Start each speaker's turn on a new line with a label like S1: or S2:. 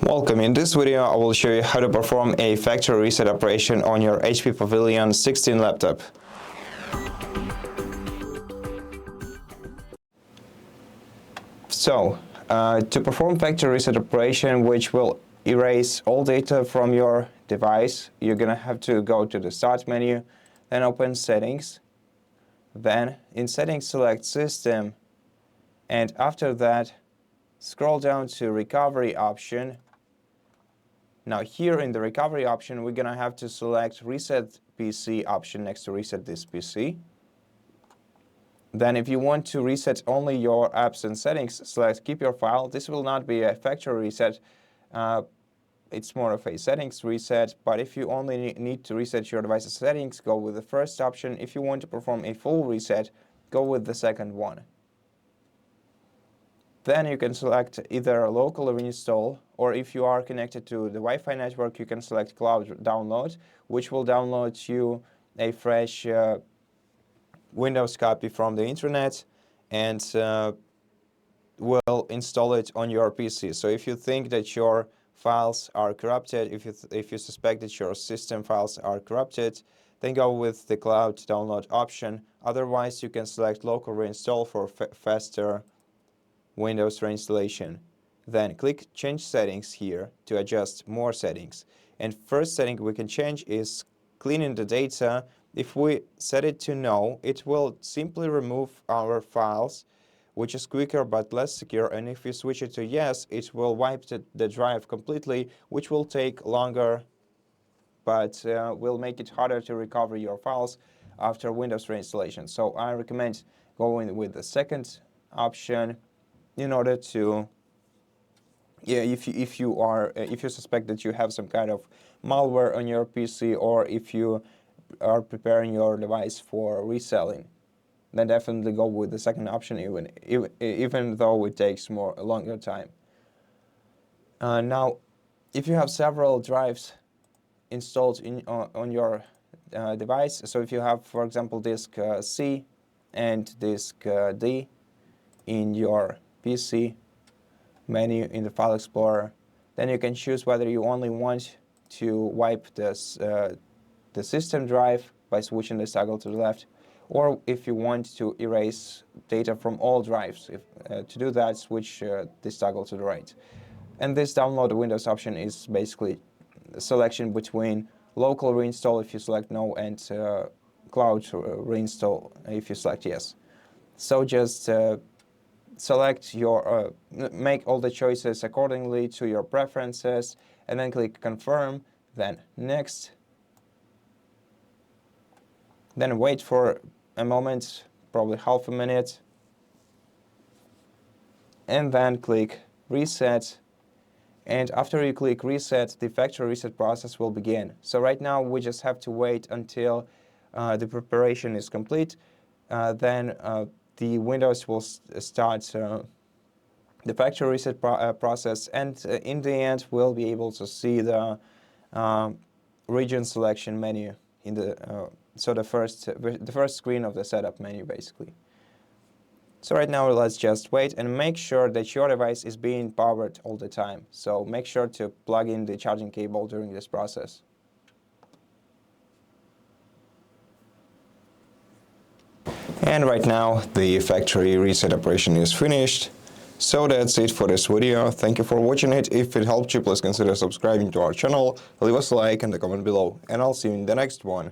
S1: Welcome. In this video, I will show you how to perform a factory reset operation on your HP Pavilion 16 laptop. So, to perform factory reset operation, which will erase all data from your device, you're gonna have to go to the Start menu, then open Settings, then in Settings select System, and after that scroll down to Recovery option. Now here in the recovery option, we're gonna have to select Reset PC option next to Reset this PC. Then if you want to reset only your apps and settings, select Keep your file. This will not be a factory reset. It's more of a settings reset, but if you only need to reset your device's settings, go with the first option. If you want to perform a full reset, go with the second one. Then you can select either a local reinstall, or if you are connected to the Wi-Fi network, you can select cloud download, which will download you a fresh Windows copy from the internet and will install it on your PC. So if you think that your files are corrupted, if you suspect that your system files are corrupted, then go with the cloud download option. Otherwise, you can select local reinstall for faster Windows reinstallation. Then click Change Settings here to adjust more settings. And first setting we can change is cleaning the data. If we set it to No, it will simply remove our files, which is quicker but less secure. And if you switch it to Yes, it will wipe the drive completely, which will take longer, but will make it harder to recover your files after Windows reinstallation. So I recommend going with the second option in order to, if you suspect that you have some kind of malware on your PC, or if you are preparing your device for reselling, then definitely go with the second option, even though it takes a longer time. Now, if you have several drives installed on your device, so if you have, for example, disk C and disk D in your PC menu in the File Explorer, then you can choose whether you only want to wipe this, the system drive by switching the toggle to the left, or if you want to erase data from all drives. To do that, switch this toggle to the right. And this download Windows option is basically a selection between local reinstall if you select No, and cloud reinstall if you select Yes. So just select your, make all the choices accordingly to your preferences, and then click Confirm, then Next. Then wait for a moment, probably half a minute, and then click Reset. And after you click Reset, the factory reset process will begin. So right now we just have to wait until the preparation is complete. Then the Windows will start the factory reset process, and in the end we'll be able to see the region selection menu in the the first screen of the setup menu, basically. So right now let's just wait and make sure that your device is being powered all the time. So make sure to plug in the charging cable during this process. And right now the factory reset operation is finished. So that's it for this video. Thank you for watching it. If it helped you, please consider subscribing to our channel, leave us a like and a comment below, and I'll see you in the next one.